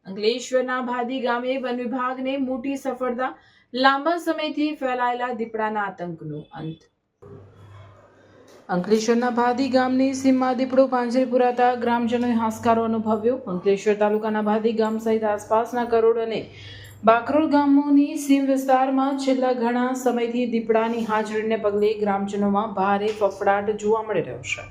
અંકલેશ્વરના ભાદી ગામે વન વિભાગને મોટી સફળતા, લાંબા સમયથી ફેલાયેલા દીપડાના આતંકનો અંત। અંકલેશ્વરના ભાદી ગામની સીમમાં દીપડો પાંજરે પુરાતા ગ્રામજનોએ હાશકારો અનુભવ્યો। અંકલેશ્વર તાલુકાના ભાદી ગામ સહિત આસપાસના કરોડ અને બાકરોલ ગામોની સીમ વિસ્તારમાં છેલ્લા ઘણા સમયથી દીપડાની હાજરીને પગલે ગ્રામજનોમાં ભારે ફફડાટ જોવા મળી રહ્યો છે,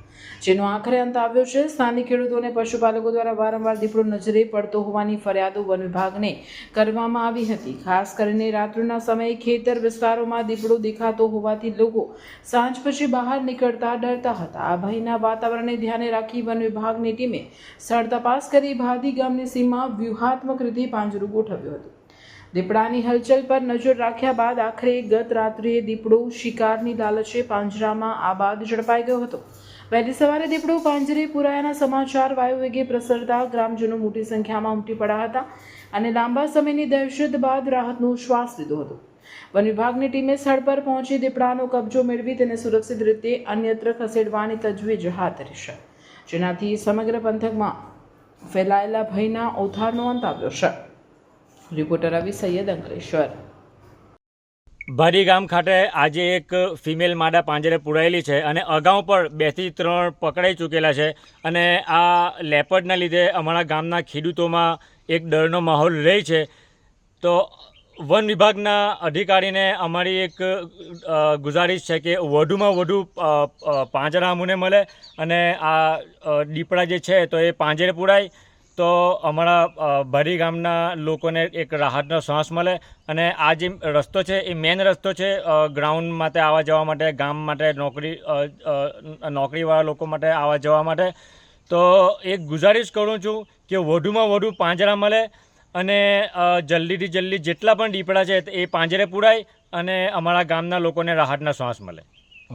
જેનો આખરે અંત આવ્યો છે। સ્થાનિક ખેડૂતો અને પશુપાલકો દ્વારા વારંવાર દીપડો નજરે પડતો હોવાની ફરિયાદો વન વિભાગને કરવામાં આવી હતી। ખાસ કરીને રાત્રિના સમયે ખેતર વિસ્તારોમાં દીપડો દેખાતો હોવાથી લોકો સાંજ પછી બહાર નીકળતા ડરતા હતા। આ ભયના વાતાવરણને ધ્યાને રાખી વન વિભાગની ટીમે સ્થળ તપાસ કરી ભાદી ગામની સીમમાં વ્યૂહાત્મક રીતે પાંજરું ગોઠવ્યું હતું। દીપડાની હલચલ પર નજર રાખ્યા બાદ આખરે ગત રાત્રિએ દીપડો શિકારની લાલચે પાંજરામાં આબાદ ઝડપાઈ ગયો હતો। વહેલી સવારે દીપડો પાંજરે પુરાયાના સમાચાર વાયુવેગે પ્રસરતા ગ્રામજનો મોટી સંખ્યામાં ઉમટી પડ્યા હતા અને લાંબા સમયની દહેશત બાદ રાહતનો શ્વાસ લીધો હતો। વન વિભાગની ટીમે સ્થળ પર પહોંચી દીપડાનો કબજો મેળવી તેને સુરક્ષિત રીતે અન્યત્ર ખસેડવાની તજવીજ હાથ ધરી છે, જેનાથી સમગ્ર પંથકમાં ફેલાયેલા ભયના ઓથારનો અંત આવ્યો છે। રિપોર્ટર રવિ સૈયદ, અંકલેશ્વર। ભાદી ગામ ખાતે આજે એક ફિમેલ માદા પાંજરે પુરાયેલી છે અને અગાઉ પણ 2 થી 3 પકડાઈ ચૂકેલા છે અને આ લેપર્ડના લીધે અમારા ગામના ખેડૂતોમાં એક ડરનો માહોલ રહે છે। તો વન વિભાગના અધિકારીને અમારી એક ગુજારિશ છે કે વધુમાં વધુ પાંજરા અમને મળે અને આ દીપડા જે છે તો એ પાંજરે પુરાય તો અમારા ભાદી ગામના લોકોને એક રાહતનો શ્વાસ મળે અને આ જે રસ્તો છે એ મેન રસ્તો છે ગ્રાઉન્ડ માટે આવવા જવા માટે, ગામ માટે, નોકરીવાળા લોકો માટે આવવા જવા માટે। તો એક ગુજારિશ કરું છું કે વધુમાં વધુ પાંજરા મળે અને જલ્દીથી જલ્દી જેટલા પણ દીપડા છે એ પાંજરે પુરાય અને અમારા ગામના લોકોને રાહતના શ્વાસ મળે।